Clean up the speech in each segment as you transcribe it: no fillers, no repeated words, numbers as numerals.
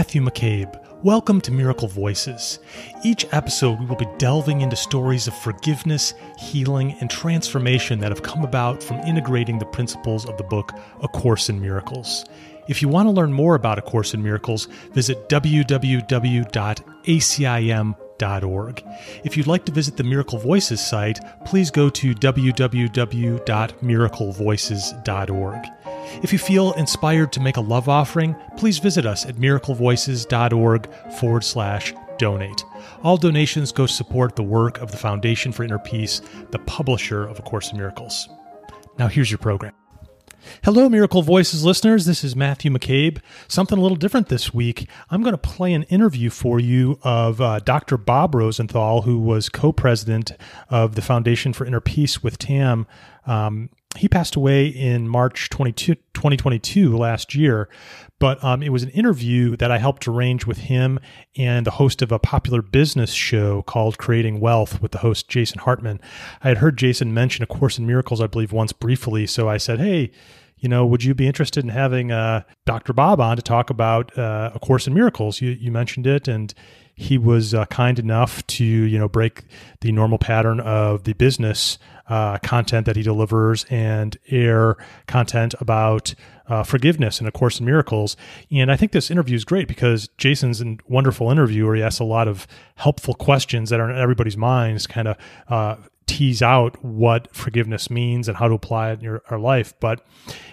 Matthew McCabe. Welcome to Miracle Voices. Each episode, we will be delving into stories of forgiveness, healing, and transformation that have come about from integrating the principles of the book A Course in Miracles. If you want to learn more about A Course in Miracles, visit www.acim.org. If you'd like to visit the Miracle Voices site, please go to www.miraclevoices.org. If you feel inspired to make a love offering, please visit us at miraclevoices.org/donate. All donations go to support the work of the Foundation for Inner Peace, the publisher of A Course in Miracles. Now here's your program. Hello, Miracle Voices listeners. This is Matthew McCabe. Something a little different this week. I'm going to play an interview for you of Dr. Bob Rosenthal, who was co-president of the Foundation for Inner Peace with TAM. He passed away in March 2022 last year, but it was an interview that I helped arrange with him and the host of a popular business show called Creating Wealth with the host Jason Hartman. I had heard Jason mention A Course in Miracles, I believe, once briefly, so I said, hey, would you be interested in having Dr. Bob on to talk about A Course in Miracles? You mentioned it, and he was kind enough to, break the normal pattern of the business content that he delivers and air content about forgiveness in A Course in Miracles. And I think this interview is great because Jason's a wonderful interviewer. He asks a lot of helpful questions that are in everybody's minds, kind of tease out what forgiveness means and how to apply it in our life. But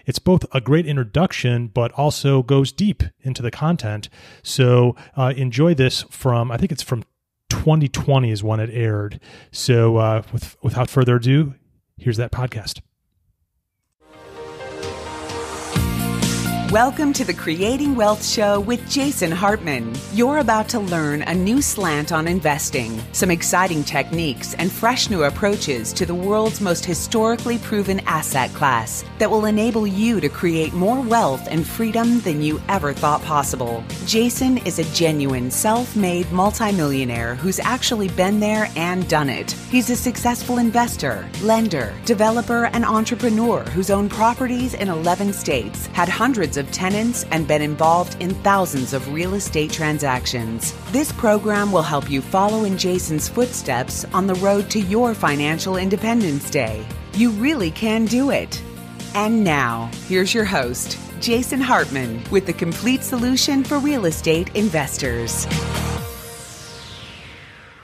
it's both a great introduction, but also goes deep into the content. So enjoy this I think it's from 2020 is when it aired. So without further ado, here's that podcast. Welcome to the Creating Wealth Show with Jason Hartman. You're about to learn a new slant on investing, some exciting techniques, and fresh new approaches to the world's most historically proven asset class that will enable you to create more wealth and freedom than you ever thought possible. Jason is a genuine self-made multimillionaire who's actually been there and done it. He's a successful investor, lender, developer, and entrepreneur who's owned properties in 11 states, had hundreds of tenants, and been involved in thousands of real estate transactions. This program will help you follow in Jason's footsteps on the road to your financial independence day. You really can do it. And now, here's your host, Jason Hartman, with the complete solution for real estate investors.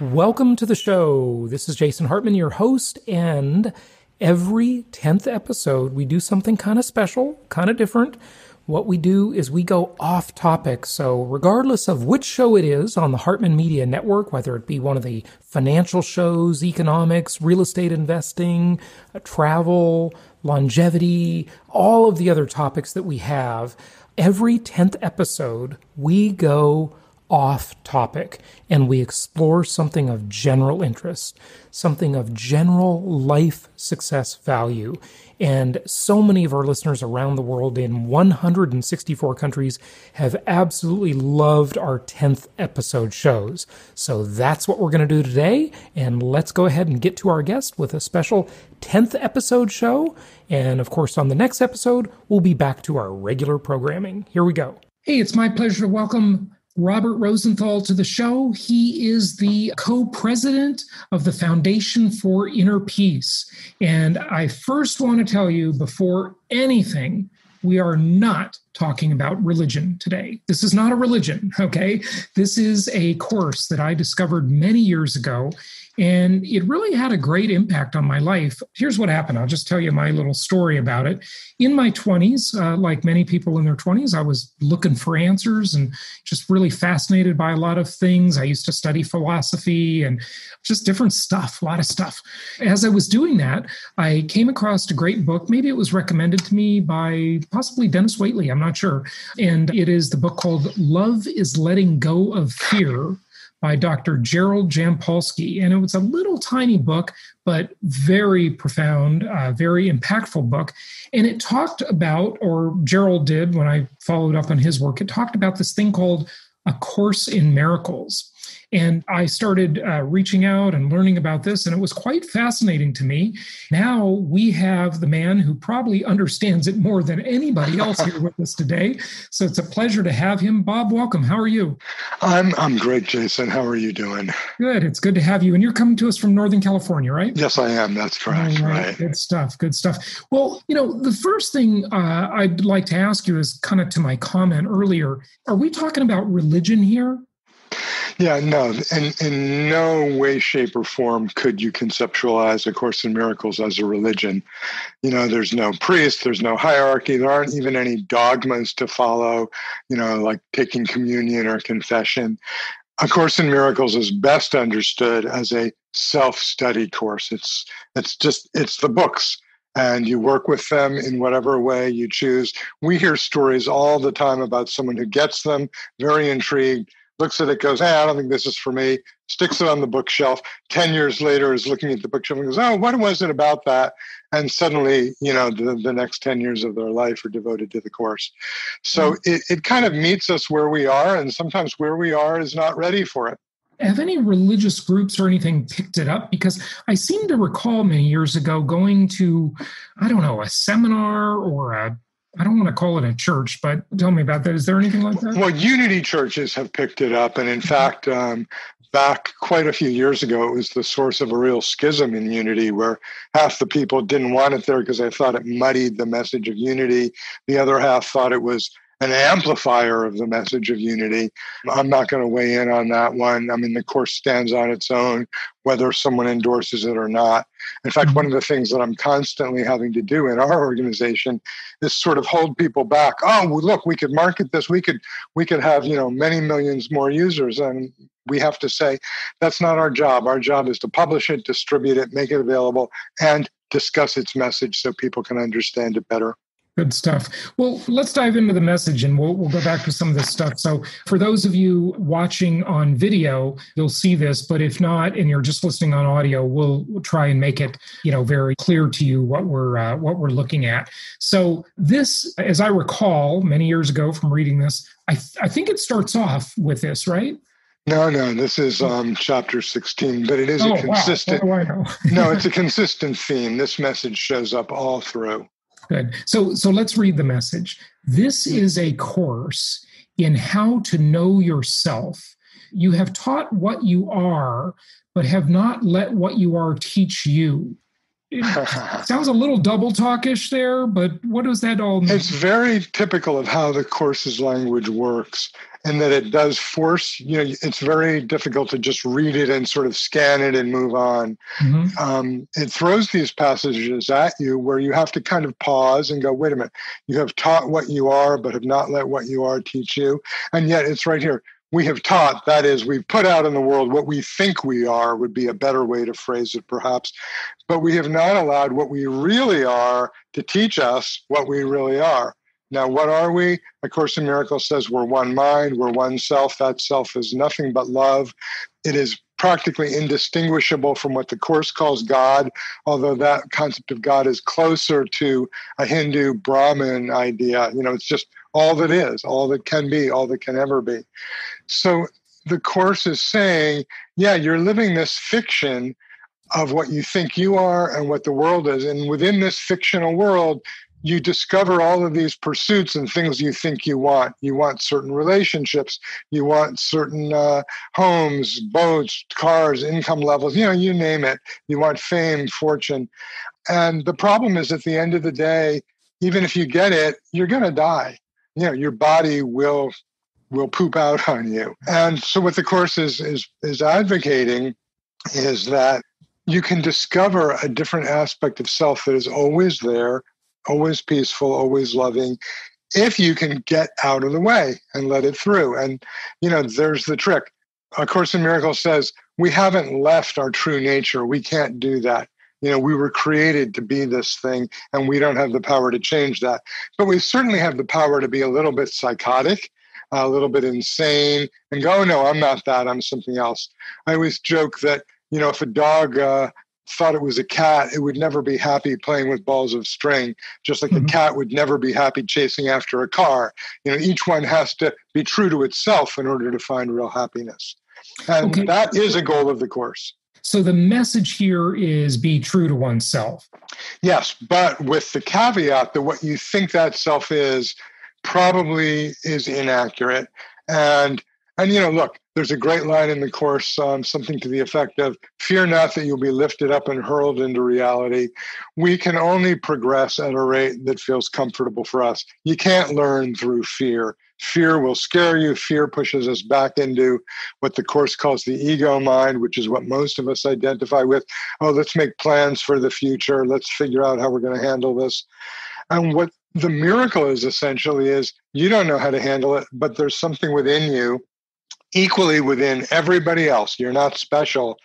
Welcome to the show. This is Jason Hartman, your host, and every 10th episode, we do something kind of special, kind of different. What we do is we go off topic. So regardless of which show it is on the Hartman Media Network, whether it be one of the financial shows, economics, real estate investing, travel, longevity, all of the other topics that we have, every 10th episode, we go off topic and we explore something of general interest, something of general life success value. And so many of our listeners around the world in 164 countries have absolutely loved our 10th episode shows. So that's what we're going to do today. And let's go ahead and get to our guest with a special 10th episode show. And of course, on the next episode, we'll be back to our regular programming. Here we go. Hey, it's my pleasure to welcome Robert Rosenthal to the show. He is the co-president of the Foundation for Inner Peace. And I first want to tell you, before anything, we are not talking about religion today. This is not a religion, okay? This is a course that I discovered many years ago, and it really had a great impact on my life. Here's what happened. I'll just tell you my little story about it. In my 20s, like many people in their 20s, I was looking for answers and just really fascinated by a lot of things. I used to study philosophy and just different stuff, a lot of stuff. As I was doing that, I came across a great book. Maybe it was recommended to me by possibly Dennis Waitley, I'm not sure. And it is the book called Love is Letting Go of Fear by Dr. Gerald Jampolsky. And it was a little tiny book, but very profound, very impactful book. And it talked about, or Gerald did when I followed up on his work, it talked about this thing called A Course in Miracles. And I started reaching out and learning about this, and it was quite fascinating to me. Now we have the man who probably understands it more than anybody else here with us today. So it's a pleasure to have him. Bob, welcome. How are you? I'm great, Jason. How are you doing? Good. It's good to have you. And you're coming to us from Northern California, right? Yes, I am. That's correct. Right. Good stuff. Good stuff. Well, the first thing I'd like to ask you is kind of to my comment earlier. Are we talking about religion here? Yeah, no. In no way, shape, or form could you conceptualize A Course in Miracles as a religion. There's no priest, there's no hierarchy, there aren't even any dogmas to follow, like taking communion or confession. A Course in Miracles is best understood as a self-study course. It's the books, and you work with them in whatever way you choose. We hear stories all the time about someone who gets them, very intrigued, looks at it, goes, I don't think this is for me, sticks it on the bookshelf. 10 years later is looking at the bookshelf and goes, oh, what was it about that? And suddenly, the next 10 years of their life are devoted to the course. So it kind of meets us where we are, and sometimes where we are is not ready for it. Have any religious groups or anything picked it up? Because I seem to recall many years ago going to, a seminar or I don't want to call it a church, but tell me about that. Is there anything like that? Well, Unity churches have picked it up. And in fact, back quite a few years ago, it was the source of a real schism in Unity where half the people didn't want it there because they thought it muddied the message of Unity. The other half thought it was an amplifier of the message of unity. I'm not going to weigh in on that one. I mean, the course stands on its own, whether someone endorses it or not. In fact, one of the things that I'm constantly having to do in our organization is sort of hold people back. Oh, well, look, we could market this. We could have, many millions more users. And we have to say, that's not our job. Our job is to publish it, distribute it, make it available, and discuss its message so people can understand it better. Good stuff. Well, let's dive into the message and we'll go back to some of this stuff. So for those of you watching on video, you'll see this, but if not, and you're just listening on audio, we'll try and make it, very clear to you what we're looking at. So this, as I recall, many years ago from reading this, I think it starts off with this, right? No, this is chapter 16, but it is a consistent. Wow. What do I know? No, it's a consistent theme. This message shows up all through. Good. So let's read the message. This is a course in how to know yourself. You have taught what you are, but have not let what you are teach you. It sounds a little double talkish there, but what does that all mean? It's very typical of how the course's language works, and that it does force, it's very difficult to just read it and sort of scan it and move on. Mm-hmm. It throws these passages at you where you have to kind of pause and go, wait a minute, you have taught what you are, but have not let what you are teach you. And yet it's right here. We have taught, that is, we've put out in the world what we think we are, would be a better way to phrase it perhaps, but we have not allowed what we really are to teach us what we really are. Now, what are we? A Course in Miracles says we're one mind, we're one self. That self is nothing but love. It is practically indistinguishable from what the Course calls God, although that concept of God is closer to a Hindu Brahmin idea. It's just all that is, all that can be, all that can ever be. So the Course is saying, yeah, you're living this fiction of what you think you are and what the world is. And within this fictional world, you discover all of these pursuits and things you think you want. You want certain relationships. You want certain homes, boats, cars, income levels, you name it. You want fame, fortune. And the problem is at the end of the day, even if you get it, you're going to die. Your body will poop out on you. And so what the Course is advocating is that you can discover a different aspect of self that is always there, always peaceful, always loving, if you can get out of the way and let it through. And, there's the trick. A Course in Miracles says, we haven't left our true nature. We can't do that. We were created to be this thing, and we don't have the power to change that. But we certainly have the power to be a little bit psychotic, a little bit insane, and go, no, I'm not that. I'm something else. I always joke that, if a dog thought it was a cat, it would never be happy playing with balls of string, just like a cat would never be happy chasing after a car. Each one has to be true to itself in order to find real happiness. And Okay. that is a goal of the course. So the message here is be true to oneself. Yes, but with the caveat that what you think that self is probably is inaccurate. And look, there's a great line in the course, something to the effect of, fear not that you'll be lifted up and hurled into reality. We can only progress at a rate that feels comfortable for us. You can't learn through fear. Fear will scare you. Fear pushes us back into what the course calls the ego mind, which is what most of us identify with. Oh, let's make plans for the future. Let's figure out how we're going to handle this. And what the miracle is essentially is you don't know how to handle it, but there's something within you, equally within everybody else, you're not special,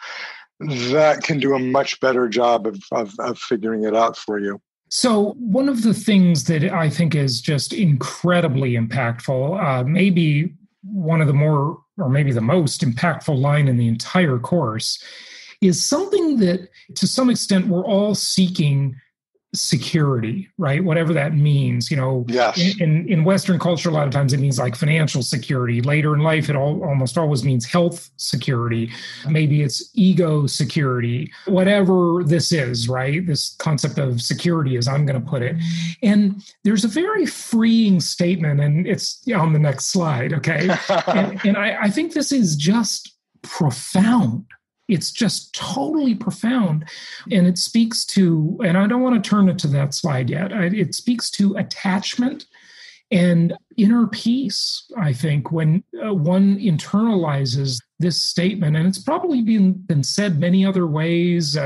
that can do a much better job of figuring it out for you. So one of the things that I think is just incredibly impactful, maybe one of the more, or maybe the most impactful line in the entire course, is something that to some extent we're all seeking security, right? Whatever that means, Yes. In Western culture, a lot of times it means like financial security. Later in life, it almost always means health security. Maybe it's ego security, whatever this is, right? This concept of security, as I'm going to put it. And there's a very freeing statement, and it's on the next slide, okay? and I think this is just profound. It's just totally profound. And it speaks to, and I don't want to turn it to that slide yet, it speaks to attachment and inner peace, I think, when one internalizes this statement. And it's probably been said many other ways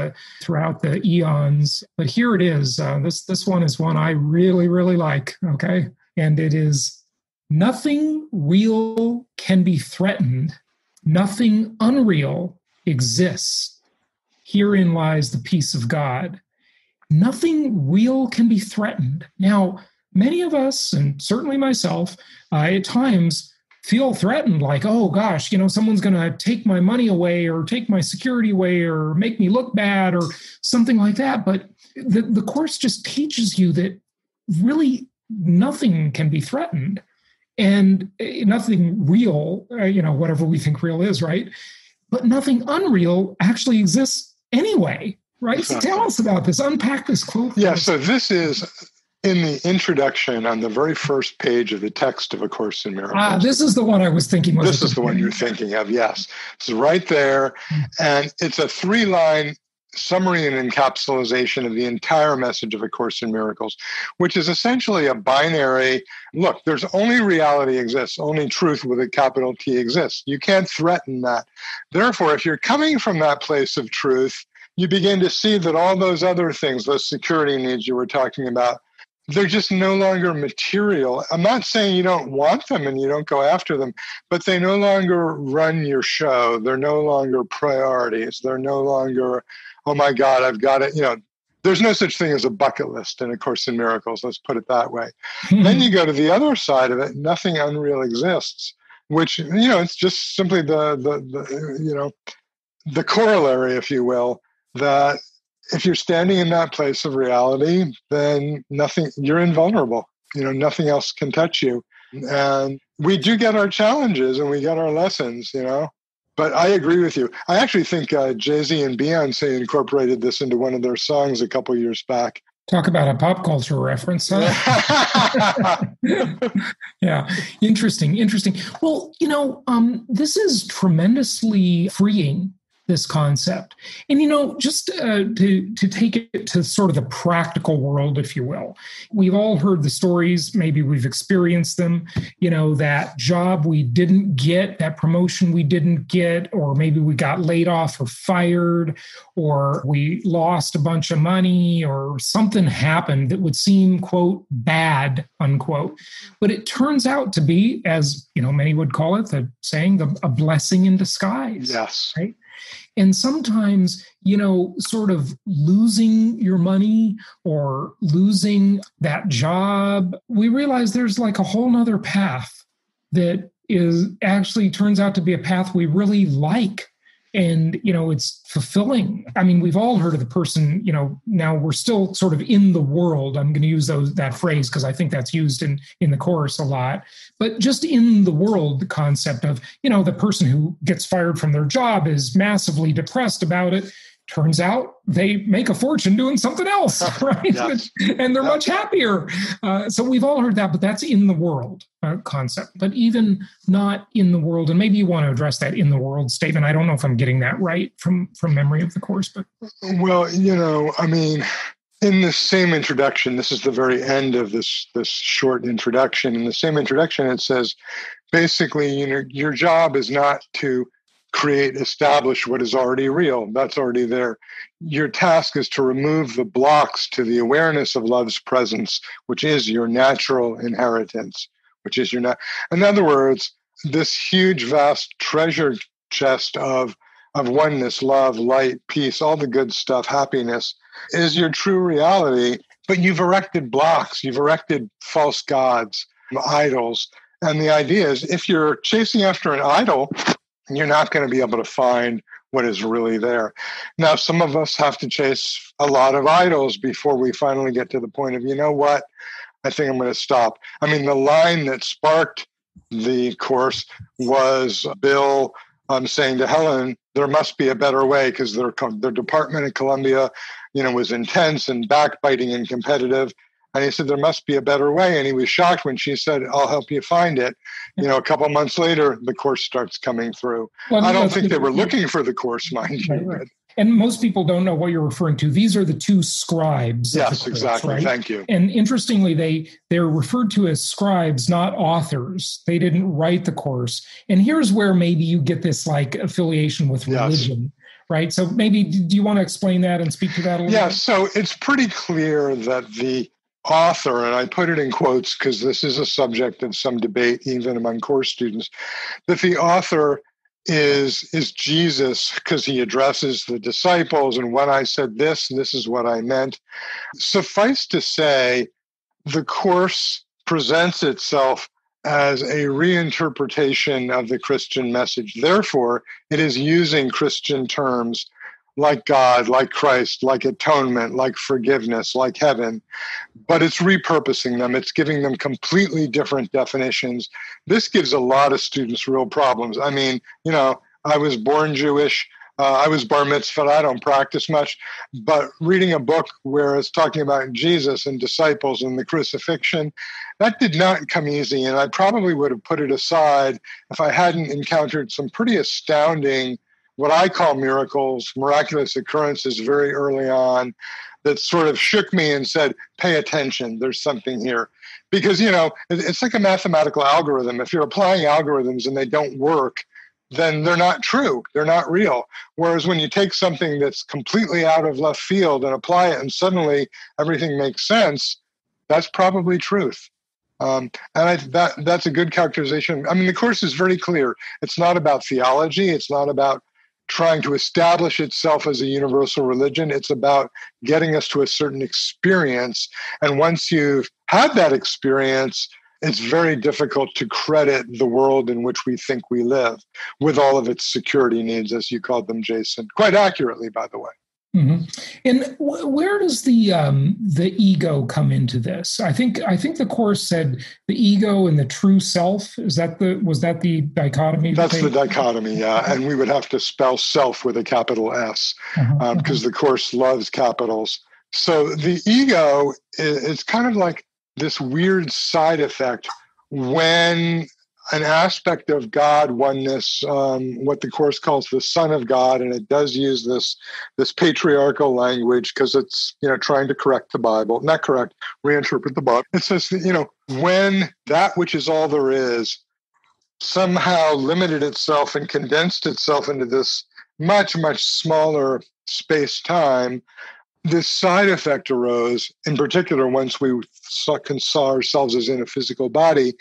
throughout the eons. But here it is. This one is one I really, really like, okay? And it is, nothing real can be threatened. Nothing unreal exists. Herein lies the peace of God. Nothing real can be threatened. Now, many of us, and certainly myself, at times feel threatened, like, oh gosh, someone's going to take my money away or take my security away or make me look bad or something like that. But the course just teaches you that really nothing can be threatened and nothing real, whatever we think real is, right? But nothing unreal actually exists anyway, right? So tell us about this. Unpack this quote. Yeah, so this is in the introduction on the very first page of the text of A Course in Miracles. This is the one I was thinking. This is the one you're thinking of, yes. It's right there. And it's a 3-line summary and encapsulation of the entire message of A Course in Miracles, which is essentially a binary, look, there's only reality exists, only truth with a capital T exists. You can't threaten that. Therefore, if you're coming from that place of truth, you begin to see that all those other things, those security needs you were talking about, they're just no longer material. I'm not saying you don't want them and you don't go after them, but they no longer run your show. They're no longer priorities. They're no longer, oh my God, I've got it. There's no such thing as a bucket list in A Course in Miracles. Let's put it that way. Then you go to the other side of it. Nothing unreal exists, which, it's just simply the corollary, if you will, that if you're standing in that place of reality, then you're invulnerable. Nothing else can touch you. And we do get our challenges and we get our lessons, But I agree with you. I actually think Jay-Z and Beyonce incorporated this into one of their songs a couple years back. Talk about a pop culture reference, huh? Yeah, interesting. Well, this is tremendously freeing, this concept. And, just to take it to sort of the practical world, if you will, we've all heard the stories, maybe we've experienced them, that job we didn't get, that promotion we didn't get, or maybe we got laid off or fired, or we lost a bunch of money, or something happened that would seem, quote, bad, unquote. But it turns out to be, as, many would call it, the saying, a blessing in disguise. Yes. Right? And sometimes, sort of losing your money or losing that job, we realize there's like a whole nother path that is actually turns out to be a path we really like And, it's fulfilling. I mean, we've all heard of the person, now we're still sort of in the world. I'm going to use that phrase because I think that's used in the course a lot. But just in the world, the concept of, the person who gets fired from their job is massively depressed about it. Turns out they make a fortune doing something else, right? Yes. And they're much happier. So we've all heard that, but that's in the world concept. But even not in the world, and maybe you want to address that in the world statement. I don't know if I'm getting that right from memory of the course. But well, in the same introduction, this is the very end of this short introduction. In the same introduction, it says, basically, your job is not to establish what is already real. That's already there. Your task is to remove the blocks to the awareness of love's presence, which is your natural inheritance, in other words, this huge, vast treasure chest of oneness, love, light, peace, all the good stuff, happiness, is your true reality. But you've erected blocks, you've erected false gods, idols. And the idea is, if you're chasing after an idol, you're not going to be able to find what is really there. Now, some of us have to chase a lot of idols before we finally get to the point of, you know what, I think I'm going to stop. I mean, the line that sparked the course was Bill saying to Helen, there must be a better way, because their department at Columbia, was intense and backbiting and competitive. And he said, there must be a better way. And he was shocked when she said, I'll help you find it. A couple months later, the course starts coming through. Well, I don't think they were looking for the course, mind you. Right. And most people don't know what you're referring to. These are the two scribes. Yes, course, exactly. Right? Thank you. And interestingly, they're referred to as scribes, not authors. They didn't write the course. And here's where maybe you get this affiliation with religion. Yes. Right. So maybe, do you want to explain that and speak to that a little bit? Yeah, so it's pretty clear that the author, and I put it in quotes because this is a subject of some debate even among course students, that the author is Jesus, because he addresses the disciples, and when I said this is what I meant. Suffice to say, the course presents itself as a reinterpretation of the Christian message. Therefore, it is using Christian terms like God, like Christ, like atonement, like forgiveness, like heaven, but it's repurposing them. It's giving them completely different definitions. This gives a lot of students real problems. I mean, I was born Jewish. I was bar mitzvah. I don't practice much, but reading a book where it's talking about Jesus and disciples and the crucifixion, that did not come easy. And I probably would have put it aside if I hadn't encountered some pretty astounding, what I call miracles, miraculous occurrences very early on that sort of shook me and said, pay attention, there's something here. Because, it's like a mathematical algorithm. If you're applying algorithms and they don't work, then they're not true, they're not real. Whereas when you take something that's completely out of left field and apply it and suddenly everything makes sense, that's probably truth. That's a good characterization. I mean, the course is very clear. It's not about theology. It's not about trying to establish itself as a universal religion. It's about getting us to a certain experience. And once you've had that experience, it's very difficult to credit the world in which we think we live with all of its security needs, as you called them, Jason. Quite accurately, by the way. Mm-hmm. And where does the ego come into this? I think the course said the ego and the true self. Was that the dichotomy? That's the dichotomy, yeah. And we would have to spell self with a capital S because the course loves capitals. So the ego is kind of like this weird side effect when an aspect of God, oneness, what the course calls the Son of God, and it does use this patriarchal language because it's trying to correct the Bible, not correct, reinterpret the Bible. It says that, when that which is all there is somehow limited itself and condensed itself into this much, much smaller space-time, this side effect arose, in particular once we saw ourselves as in a physical body.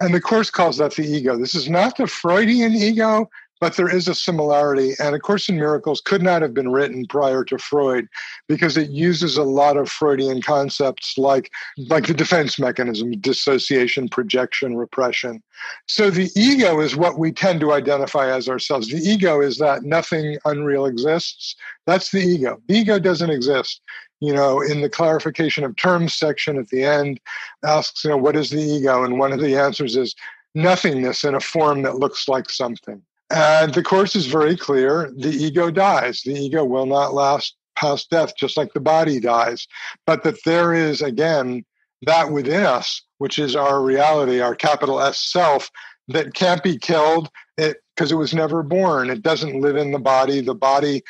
And the course calls that the ego. This is not the Freudian ego, but there is a similarity. And A Course in Miracles could not have been written prior to Freud because it uses a lot of Freudian concepts like the defense mechanism, dissociation, projection, repression. So the ego is what we tend to identify as ourselves. The ego is that nothing unreal exists. That's the ego. The ego doesn't exist. In the clarification of terms section at the end asks, what is the ego? And one of the answers is nothingness in a form that looks like something. And the Course is very clear. The ego dies. The ego will not last past death, just like the body dies. But that there is, again, that within us, which is our reality, our capital S self, that can't be killed because it was never born. It doesn't live in the body. The body,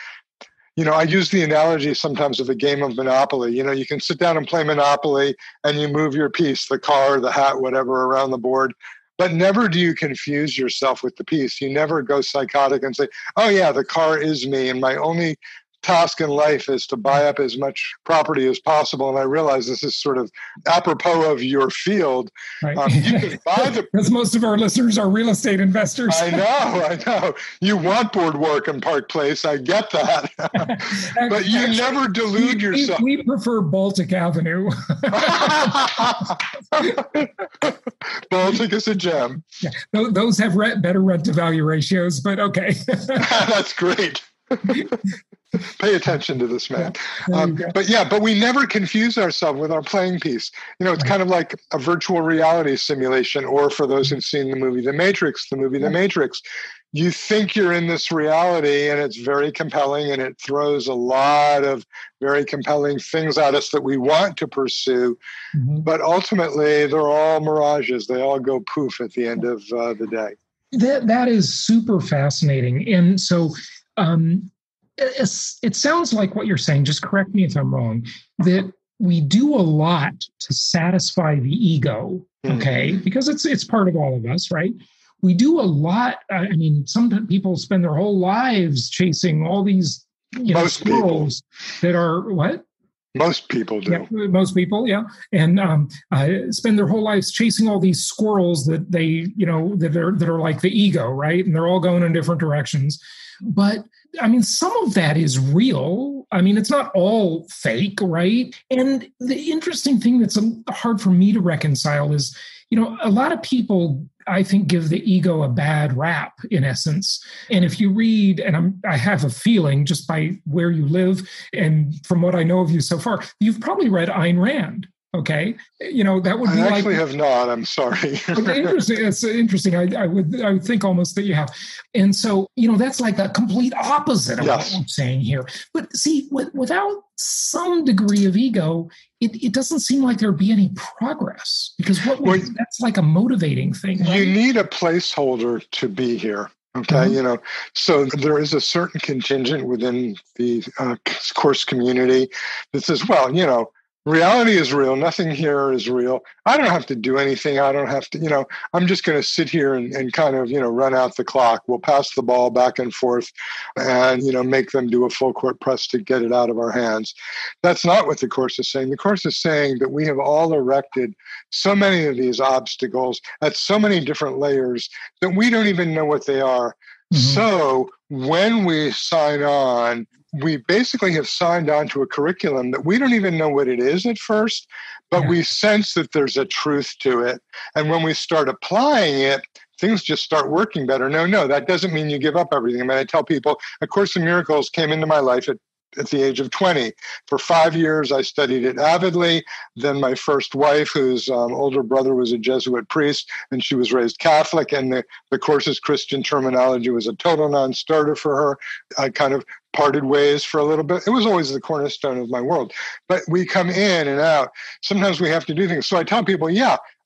I use the analogy sometimes of a game of Monopoly. You can sit down and play Monopoly and you move your piece, the car, the hat, whatever, around the board. But never do you confuse yourself with the piece. You never go psychotic and say, oh yeah, the car is me, and my only task in life is to buy up as much property as possible. And I realize this is sort of apropos of your field. Right. You can buy because most of our listeners are real estate investors. I know. You want Boardwalk and Park Place. I get that. But you never delude yourself. We prefer Baltic Avenue. Baltic is a gem. Yeah. Those have better rent-to-value ratios, but okay. That's great. Pay attention to this man. But we never confuse ourselves with our playing piece. It's kind of like a virtual reality simulation, or for those who've seen the movie The Matrix, you think you're in this reality and it's very compelling and it throws a lot of very compelling things at us that we want to pursue. Mm-hmm. But ultimately, they're all mirages. They all go poof at the end of the day. That is super fascinating. And so, it sounds like what you're saying, just correct me if I'm wrong, that we do a lot to satisfy the ego, okay? Because it's part of all of us, right? We do a lot. Some people spend their whole lives chasing all these squirrels that are what? Most people do. Yeah, most people, yeah. And spend their whole lives chasing all these squirrels that that are like the ego, right? And they're all going in different directions. But some of that is real. It's not all fake, right? And the interesting thing that's hard for me to reconcile is, a lot of people, I think, give the ego a bad rap, in essence. And if you read, and I have a feeling just by where you live and from what I know of you so far, you've probably read Ayn Rand. Okay, that would be. I actually have not. I'm sorry. Interesting. It's interesting. I would think almost that you have, and so that's like a complete opposite of what I'm saying here. But see, without some degree of ego, it doesn't seem like there'd be any progress, because that's like a motivating thing. Right? You need a placeholder to be here. Okay, Mm-hmm. So there is a certain contingent within the course community that says, well, reality is real. Nothing here is real. I don't have to do anything. I don't have to, I'm just going to sit here and kind of, run out the clock. We'll pass the ball back and forth and, make them do a full court press to get it out of our hands. That's not what the Course is saying. The Course is saying that we have all erected so many of these obstacles at so many different layers that we don't even know what they are. Mm-hmm. So when we sign on, we basically have signed on to a curriculum that we don't even know what it is at first, but we sense that there's a truth to it. And when we start applying it, things just start working better. No, that doesn't mean you give up everything. I tell people, A Course in Miracles came into my life at the age of 20. For 5 years, I studied it avidly. Then my first wife, whose older brother was a Jesuit priest, and she was raised Catholic, and the Course's Christian terminology was a total non-starter for her. I kind of parted ways for a little bit. It was always the cornerstone of my world. But we come in and out. Sometimes we have to do things. So I tell people,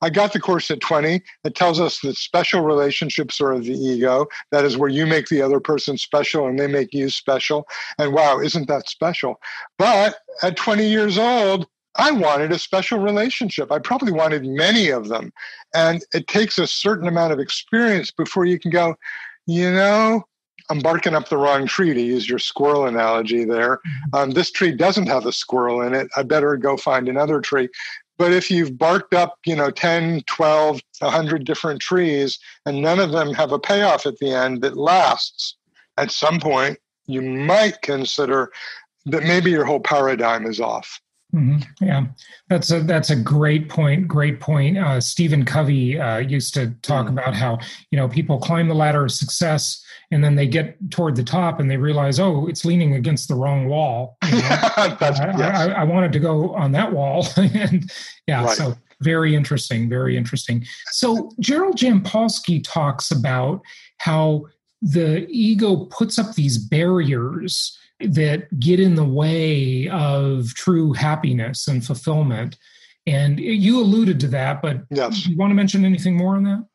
I got the Course at 20. It tells us that special relationships are of the ego. That is where you make the other person special and they make you special. And wow, isn't that special? But at 20 years old, I wanted a special relationship. I probably wanted many of them. And it takes a certain amount of experience before you can go, I'm barking up the wrong tree, to use your squirrel analogy there. This tree doesn't have a squirrel in it. I better go find another tree. But if you've barked up, 10, 12, 100 different trees, and none of them have a payoff at the end that lasts, at some point, you might consider that maybe your whole paradigm is off. Mm-hmm. Yeah, that's a great point. Great point. Stephen Covey used to talk about how, people climb the ladder of success and then they get toward the top and they realize, oh, it's leaning against the wrong wall. I wanted to go on that wall. And right. So very interesting, very interesting. So Gerald Jampolsky talks about how the ego puts up these barriers that get in the way of true happiness and fulfillment. And you alluded to that, but yes. Do you want to mention anything more on that?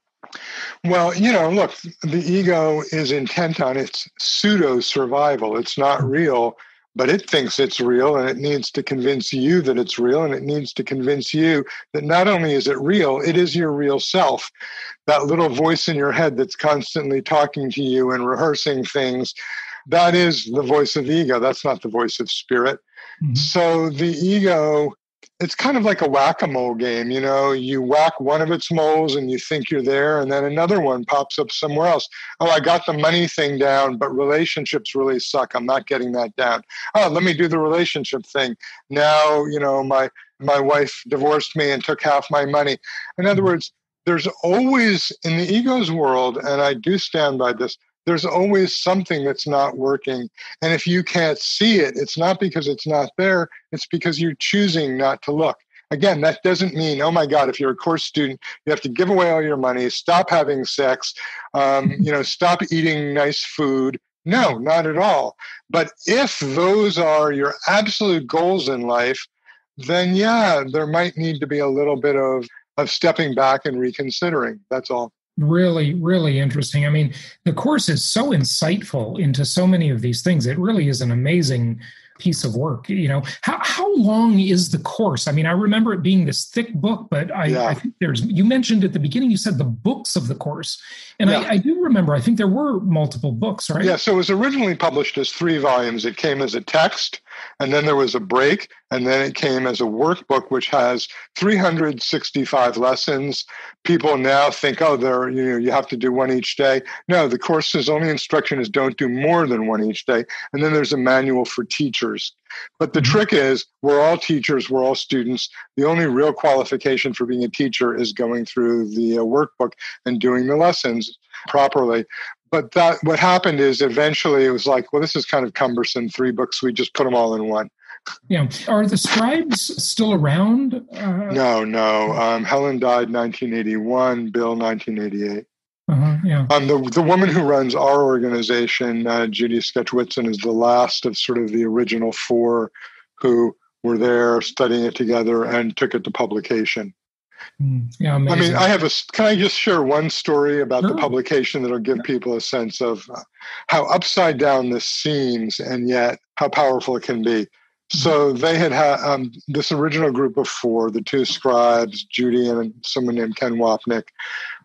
Well, look, the ego is intent on its pseudo-survival. It's not real, but it thinks it's real, and it needs to convince you that it's real, and it needs to convince you that not only is it real, it is your real self. That little voice in your head that's constantly talking to you and rehearsing things, that is the voice of the ego. That's not the voice of spirit. Mm-hmm. So the ego, it's kind of like a whack-a-mole game. You whack one of its moles and you think you're there, and then another one pops up somewhere else. Oh, I got the money thing down, but relationships really suck. I'm not getting that down. Oh, let me do the relationship thing. Now, my wife divorced me and took half my money. In other words, there's always, in the ego's world, and I do stand by this, there's always something that's not working. And if you can't see it, it's not because it's not there. It's because you're choosing not to look. Again, that doesn't mean, oh my God, if you're a course student, you have to give away all your money, stop having sex, stop eating nice food. No, not at all. But if those are your absolute goals in life, then yeah, there might need to be a little bit of stepping back and reconsidering. That's all. Really, really interesting. I mean, the course is so insightful into so many of these things. It really is an amazing piece of work. How long is the course? I mean, I remember it being this thick book, but I think you mentioned at the beginning, you said the books of the course. And I do remember, I think there were multiple books, right? Yeah, so it was originally published as 3 volumes. It came as a text, and then there was a break, and then it came as a workbook, which has 365 lessons. People now think, you have to do one each day. No, the course's only instruction is don't do more than one each day. And then there's a manual for teachers. But the trick is, we're all teachers, we're all students. The only real qualification for being a teacher is going through the workbook and doing the lessons properly. But what happened is eventually it was like, well, this is kind of cumbersome, 3 books, we just put them all in one. Yeah. Are the scribes still around? No. Helen died 1981, Bill 1988. Yeah. The woman who runs our organization, Judy Sketchwitson, is the last of sort of the original 4 who were there studying it together and took it to publication. Yeah, amazing. I mean, can I just share one story about the publication that'll give people a sense of how upside down this seems and yet how powerful it can be. So they had this original group of 4, the 2 scribes, Judy and someone named Ken Wapnick,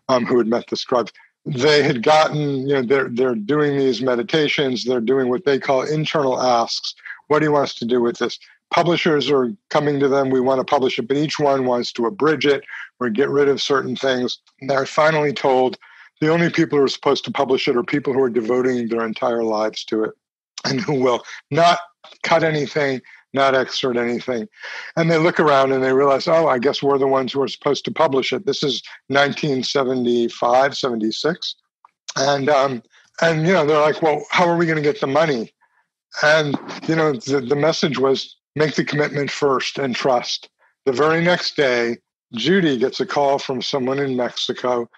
who had met the scribes. They had gotten, they're doing these meditations. They're doing what they call internal asks. What do you want us to do with this? Publishers are coming to them. We want to publish it, but each one wants to abridge it or get rid of certain things. And they're finally told the only people who are supposed to publish it are people who are devoting their entire lives to it and who will not cut anything, not exert anything. And they look around and they realize, I guess we're the ones who are supposed to publish it. This is 1975, 76. And they're like, well, how are we going to get the money? And, the message was make the commitment first and trust. The very next day, Judy gets a call from someone in Mexico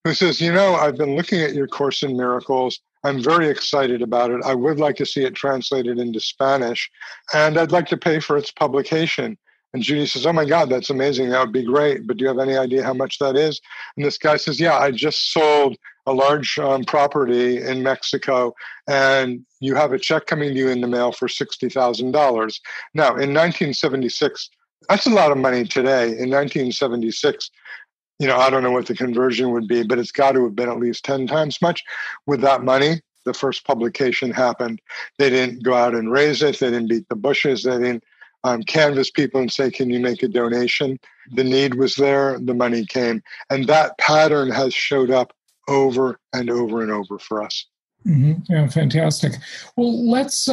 who says, I've been looking at your Course in Miracles. I'm very excited about it. I would like to see it translated into Spanish, and I'd like to pay for its publication. And Judy says, oh my God, that's amazing. That would be great. But do you have any idea how much that is? And this guy says, yeah, I just sold a large property in Mexico, and you have a check coming to you in the mail for $60,000. Now, in 1976, that's a lot of money today. In 1976, I don't know what the conversion would be, but it's got to have been at least 10 times much. With that money, the first publication happened. They didn't go out and raise it. They didn't beat the bushes. They didn't canvass people and say, can you make a donation? The need was there, the money came. And that pattern has showed up over and over and over for us. Mm-hmm. Yeah, fantastic. Well, let's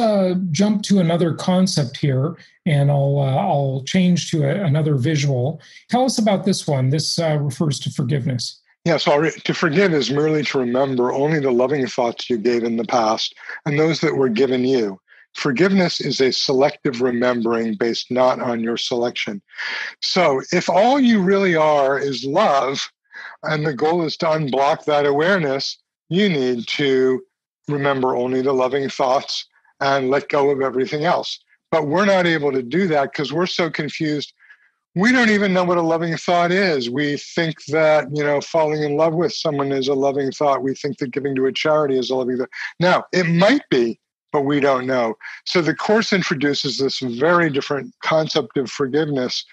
jump to another concept here, and I'll change to another visual. Tell us about this one. This refers to forgiveness. Yes, to forgive is merely to remember only the loving thoughts you gave in the past and those that were given you. Forgiveness is a selective remembering based not on your selection. So if all you really are is love, and the goal is to unblock that awareness, you need to remember only the loving thoughts and let go of everything else. But we're not able to do that because we're so confused. We don't even know what a loving thought is. We think that, falling in love with someone is a loving thought. We think that giving to a charity is a loving thought. Now, it might be, but we don't know. So the Course introduces this very different concept of forgiveness,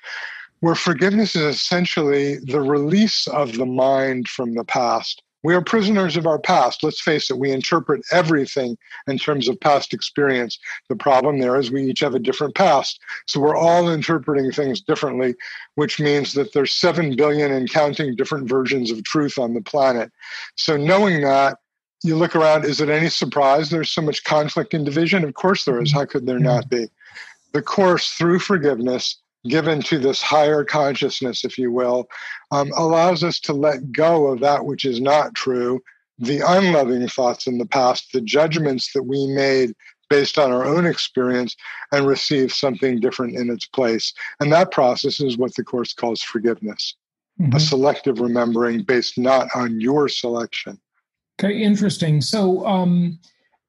where forgiveness is essentially the release of the mind from the past. We are prisoners of our past. Let's face it, we interpret everything in terms of past experience. The problem there is we each have a different past. So we're all interpreting things differently, which means that there's 7 billion and counting different versions of truth on the planet. So knowing that, you look around, is it any surprise there's so much conflict and division? Of course there is. How could there not be? The Course, through forgiveness, given to this higher consciousness, if you will, allows us to let go of that which is not true, the unloving thoughts in the past, the judgments that we made based on our own experience, and receive something different in its place. And that process is what the Course calls forgiveness, a selective remembering based not on your selection. Okay, interesting. So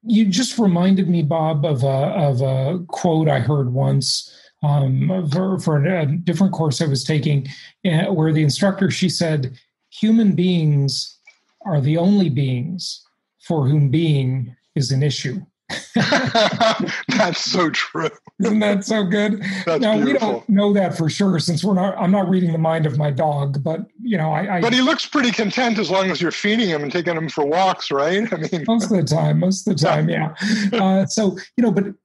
you just reminded me, Bob, of a quote I heard once for a different course I was taking, where the instructor, she said, human beings are the only beings for whom being is an issue. That's so true. Isn't that so good? That's now, beautiful. We don't know that for sure, since I'm not reading the mind of my dog, but But he looks pretty content as long as you're feeding him and taking him for walks, right? I mean, most of the time, yeah. So,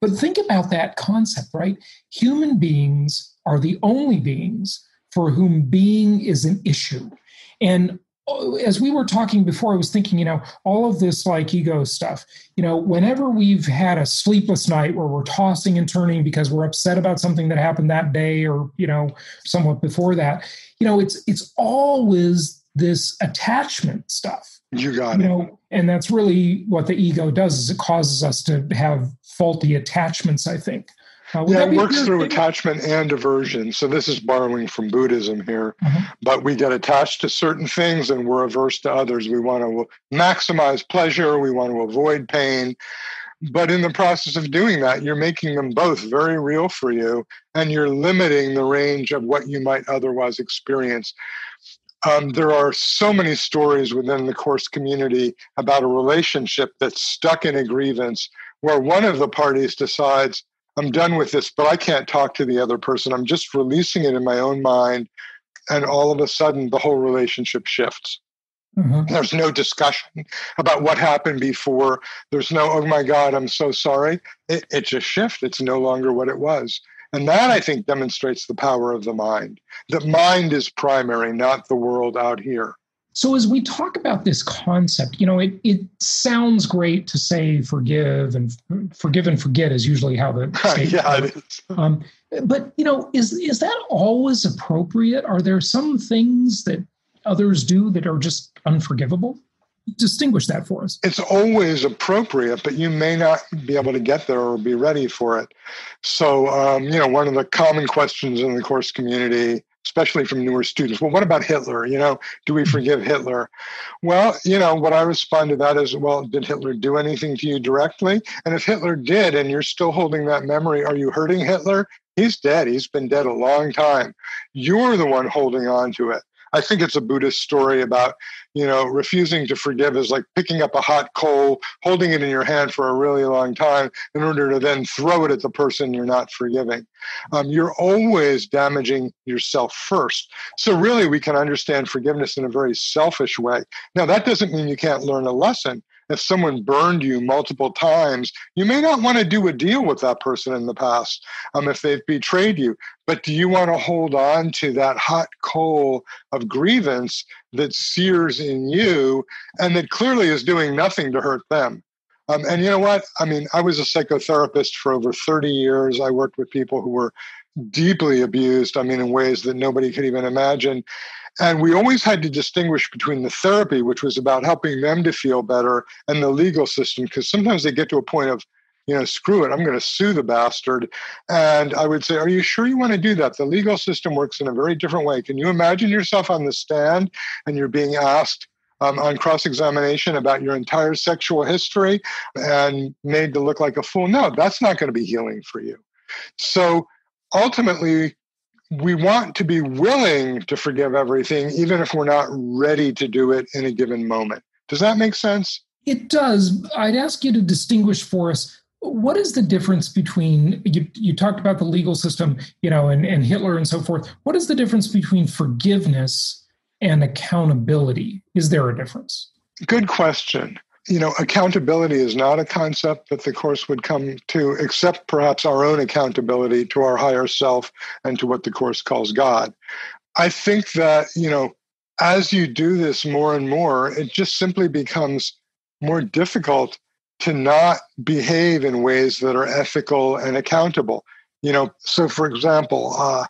but think about that concept, right? Human beings are the only beings for whom being is an issue. And as we were talking before, I was thinking, all of this like ego stuff, whenever we've had a sleepless night where we're tossing and turning because we're upset about something that happened that day or, somewhat before that, it's always this attachment stuff. You got it. And that's really what the ego does, is it causes us to have faulty attachments, I think. It works through attachment and aversion. So this is borrowing from Buddhism here. But we get attached to certain things and we're averse to others. We want to maximize pleasure. We want to avoid pain. But in the process of doing that, you're making them both very real for you, and you're limiting the range of what you might otherwise experience. There are so many stories within the Course community about a relationship that's stuck in a grievance where one of the parties decides, I'm done with this, but I can't talk to the other person. I'm just releasing it in my own mind. And all of a sudden, the whole relationship shifts. There's no discussion about what happened before. There's no, oh my God, I'm so sorry. It just shifts. It's no longer what it was. And that, I think, demonstrates the power of the mind. The mind is primary, not the world out here. So as we talk about this concept, it sounds great to say forgive and forget is usually how the statement it is. But, is that always appropriate? Are there some things that others do that are just unforgivable? Distinguish that for us. It's always appropriate, but you may not be able to get there or be ready for it. So, one of the common questions in the Course community, especially from newer students, well, what about Hitler? Do we forgive Hitler? Well, what I respond to that is, well, did Hitler do anything to you directly? And if Hitler did, and you're still holding that memory, are you hurting Hitler? He's dead. He's been dead a long time. You're the one holding on to it. I think it's a Buddhist story about, refusing to forgive is like picking up a hot coal, holding it in your hand for a really long time in order to then throw it at the person you're not forgiving. You're always damaging yourself first. So really, we can understand forgiveness in a very selfish way. Now, that doesn't mean you can't learn a lesson. if someone burned you multiple times, you may not want to do a deal with that person in the past if they've betrayed you. But do you want to hold on to that hot coal of grievance that sears in you and that clearly is doing nothing to hurt them? And you know what? I mean, I was a psychotherapist for over 30 years. I worked with people who were deeply abused, in ways that nobody could even imagine. And we always had to distinguish between the therapy, which was about helping them to feel better, and the legal system, because sometimes they get to a point of, screw it, I'm going to sue the bastard. And I would say, are you sure you want to do that? The legal system works in a very different way. Can you imagine yourself on the stand and you're being asked on cross-examination about your entire sexual history and made to look like a fool? No, that's not going to be healing for you. So ultimately, we want to be willing to forgive everything, even if we're not ready to do it in a given moment. Does that make sense? It does. I'd ask you to distinguish for us, what is the difference between, you talked about the legal system, and Hitler and so forth. What is the difference between forgiveness and accountability? Is there a difference? Good question. Accountability is not a concept that the Course would come to, except perhaps our own accountability to our higher self and to what the Course calls God. I think that, as you do this more and more, it just simply becomes more difficult to not behave in ways that are ethical and accountable. So for example,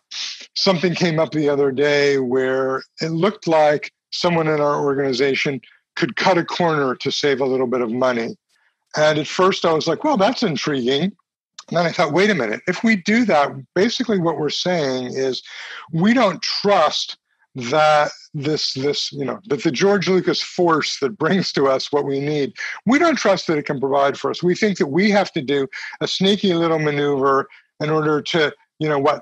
something came up the other day where it looked like someone in our organization could cut a corner to save a little bit of money. And at first I was like, well, that's intriguing. And then I thought, wait a minute, if we do that, basically what we're saying is we don't trust that that the George Lucas force that brings to us what we need, we don't trust that it can provide for us. We think that we have to do a sneaky little maneuver in order to,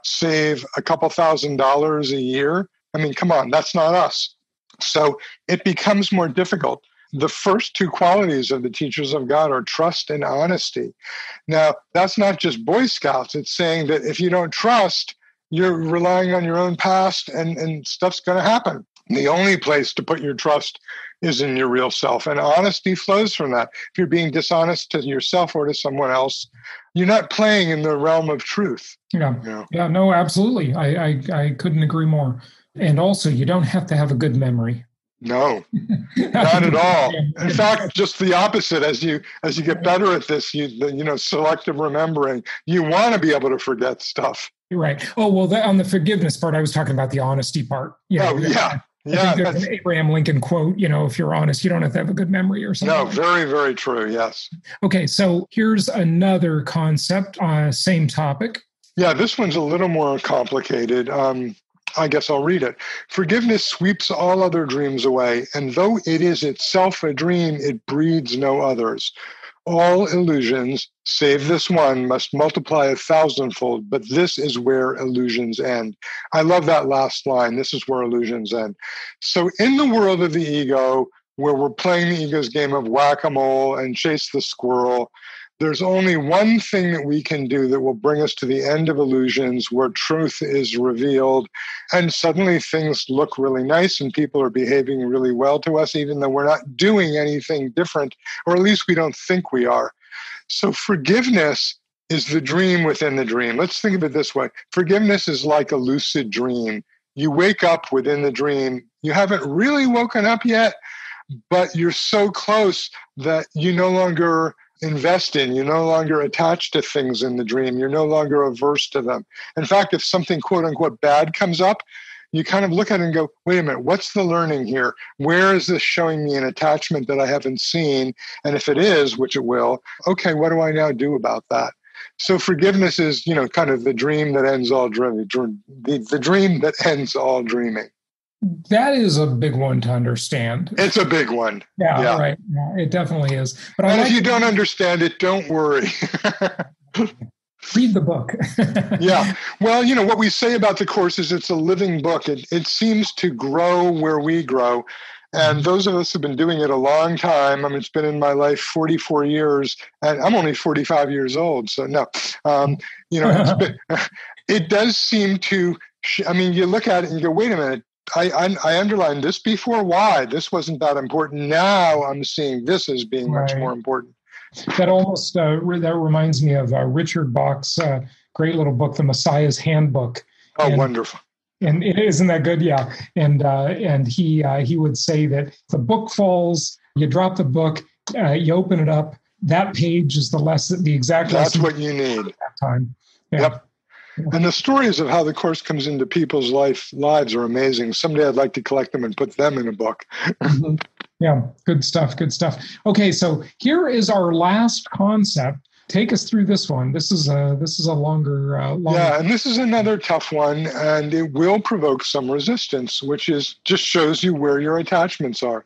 save a couple $1,000s a year. Come on, that's not us. So it becomes more difficult. The first two qualities of the teachers of God are trust and honesty. Now, that's not just Boy Scouts. It's saying that if you don't trust, you're relying on your own past and stuff's going to happen. The only place to put your trust is in your real self. And honesty flows from that. If you're being dishonest to yourself or to someone else, you're not playing in the realm of truth. Yeah, no, absolutely. I couldn't agree more. And also, you don't have to have a good memory. No, not at all. In fact, just the opposite. As you get better at this, selective remembering, you want to be able to forget stuff. Right. Oh, well, on the forgiveness part, I was talking about the honesty part. Yeah. I think there's an Abraham Lincoln quote, if you're honest, you don't have to have a good memory or something. No, very, very true. Yes. Okay. So here's another concept, same topic. Yeah, this one's a little more complicated. I guess I'll read it. Forgiveness sweeps all other dreams away, and though it is itself a dream, it breeds no others. All illusions, save this one, must multiply 1,000-fold, but this is where illusions end. I love that last line. This is where illusions end. So in the world of the ego, where we're playing the ego's game of whack-a-mole and chase the squirrel, there's only one thing that we can do that will bring us to the end of illusions, where truth is revealed, and suddenly things look really nice and people are behaving really well to us, even though we're not doing anything different, or at least we don't think we are. So forgiveness is the dream within the dream. Let's think of it this way. Forgiveness is like a lucid dream. You wake up within the dream. You haven't really woken up yet, but you're so close that you no longer invest in, you're no longer attached to things in the dream, you're no longer averse to them. In fact, if something quote unquote bad comes up, you kind of look at it and go, wait a minute, what's the learning here? Where is this showing me an attachment that I haven't seen? And if it is, which it will, okay, what do I now do about that? So forgiveness is, kind of the dream that ends all dreaming, the dream that ends all dreaming. That is a big one to understand. It's a big one. Yeah. Right. Yeah, it definitely is. But if you don't understand it, don't worry. Read the book. Yeah. Well, what we say about the Course is it's a living book. It seems to grow where we grow. And those of us who've been doing it a long time, it's been in my life 44 years, and I'm only 45 years old. So no, it does seem to, you look at it and you go, wait a minute, I underlined this before. Why? This wasn't that important. Now I'm seeing this as being much more important. That almost that reminds me of Richard Bach's great little book, The Messiah's Handbook. Oh, wonderful. And isn't that good? Yeah. And he would say that if the book falls, you drop the book, you open it up, that page is the lesson, the exact lesson. That's what you need. At that time. Yeah. Yep. And the stories of how the Course comes into people's lives are amazing. Someday I'd like to collect them and put them in a book. Mm-hmm. Yeah, good stuff, good stuff. Okay, so here is our last concept. Take us through this one. This is a longer. Yeah, and this is another tough one, and it will provoke some resistance, which is just shows you where your attachments are.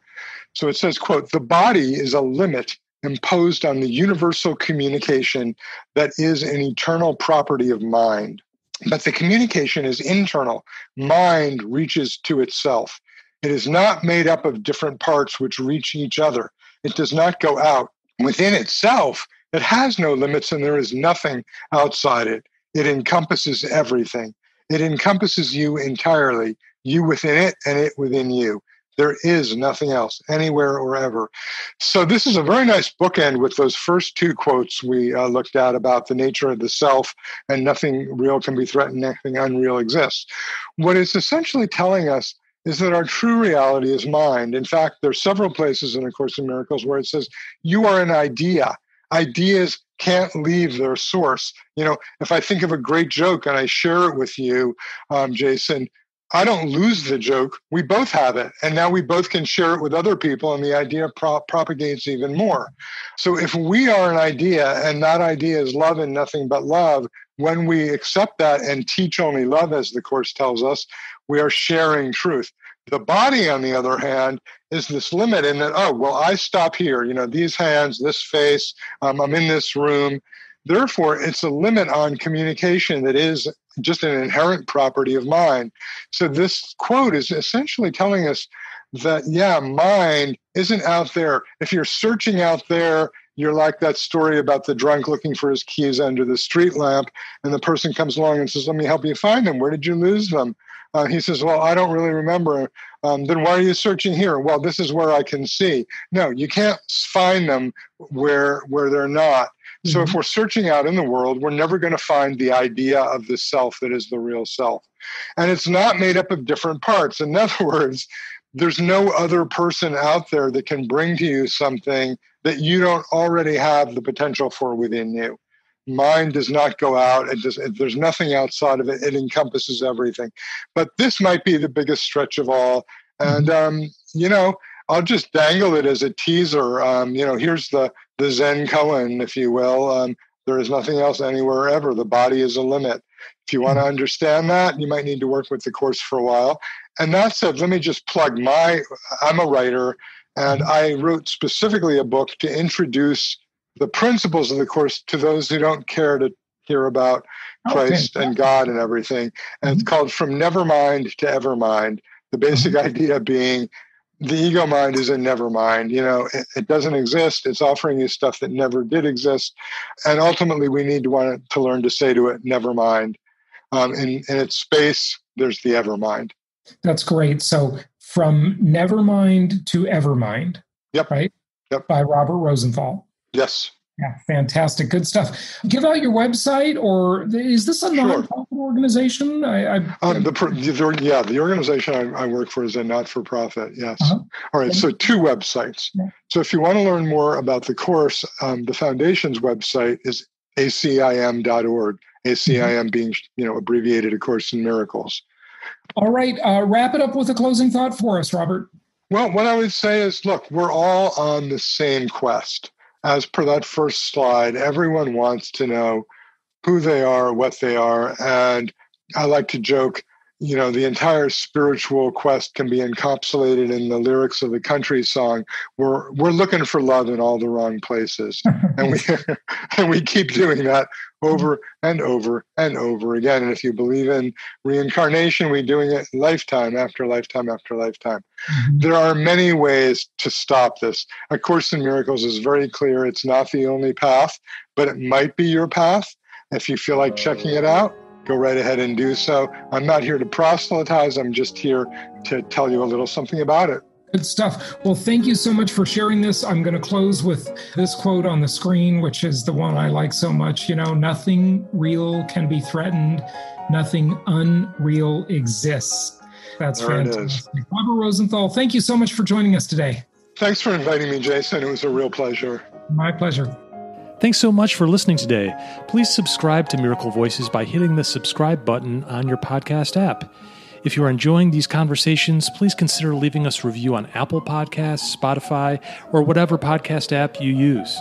So it says, quote, "The body is a limit imposed on the universal communication that is an eternal property of mind. But the communication is internal. Mind reaches to itself. It is not made up of different parts which reach each other. It does not go out. Within itself, it has no limits, and there is nothing outside it. It encompasses everything. It encompasses you entirely, you within it and it within you. There is nothing else, anywhere or ever." So this is a very nice bookend with those first two quotes we looked at about the nature of the self and nothing real can be threatened, nothing unreal exists. What it's essentially telling us is that our true reality is mind. In fact, there are several places in A Course in Miracles where it says, you are an idea. Ideas can't leave their source. If I think of a great joke and I share it with you, Jason, I don't lose the joke. We both have it. And now we both can share it with other people, and the idea propagates even more. So if we are an idea, and that idea is love and nothing but love, when we accept that and teach only love, as the Course tells us, we are sharing truth. The body, on the other hand, is this limit in that, I stop here. These hands, this face, I'm in this room. Therefore, it's a limit on communication that is just an inherent property of mind. So this quote is essentially telling us that, mind isn't out there. If you're searching out there, you're like that story about the drunk looking for his keys under the street lamp, and the person comes along and says, "Let me help you find them. Where did you lose them?" He says, "Well, I don't really remember." Then why are you searching here? "Well, this is where I can see." No, you can't find them where they're not. So if we're searching out in the world, we're never going to find the idea of the self that is the real self. And it's not made up of different parts. In other words, there's no other person out there that can bring to you something that you don't already have the potential for within you. Mind does not go out. There's nothing outside of it. It encompasses everything. But this might be the biggest stretch of all. And, I'll just dangle it as a teaser. Here's the Zen koan, if you will. There is nothing else anywhere ever. The body is a limit. If you want to understand that, you might need to work with the Course for a while. And that said, let me just plug I'm a writer, and I wrote specifically a book to introduce the principles of the Course to those who don't care to hear about Christ and God and everything. And it's called From Nevermind to Evermind. The basic idea being the ego mind is a never mind. It doesn't exist. It's offering you stuff that never did exist. And ultimately, we need to learn to say to it, never mind. In its space, there's the ever mind. That's great. So From Nevermind to Evermind. Yep. Right? Yep. By Robert Rosenthal. Yes. Yeah, fantastic. Good stuff. Give out your website, or is this a nonprofit organization? The organization I work for is a not-for-profit, yes. Uh-huh. All right, so 2 websites. Yeah. So if you want to learn more about the Course, the Foundation's website is ACIM.org, ACIM being abbreviated A Course in Miracles. All right, wrap it up with a closing thought for us, Robert. Well, what I would say is, look, we're all on the same quest. As per that first slide, everyone wants to know who they are, what they are. And I like to joke, the entire spiritual quest can be encapsulated in the lyrics of the country song. We're looking for love in all the wrong places. And we keep doing that over and over and over again. And if you believe in reincarnation, we're doing it lifetime after lifetime after lifetime. Mm-hmm. There are many ways to stop this. A Course in Miracles is very clear. It's not the only path, but it might be your path if you feel like checking it out. go right ahead and do so. I'm not here to proselytize. I'm just here to tell you a little something about it. Good stuff. Well, thank you so much for sharing this. I'm going to close with this quote on the screen, which is the one I like so much. Nothing real can be threatened. Nothing unreal exists. That's fantastic. Robert Rosenthal, thank you so much for joining us today. Thanks for inviting me, Jason. It was a real pleasure. My pleasure. Thanks so much for listening today. Please subscribe to Miracle Voices by hitting the subscribe button on your podcast app. If you are enjoying these conversations, please consider leaving us a review on Apple Podcasts, Spotify, or whatever podcast app you use.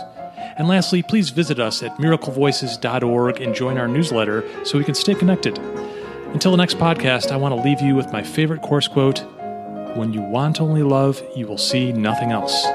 And lastly, please visit us at miraclevoices.org and join our newsletter so we can stay connected. Until the next podcast, I want to leave you with my favorite course quote, "When you want only love, you will see nothing else."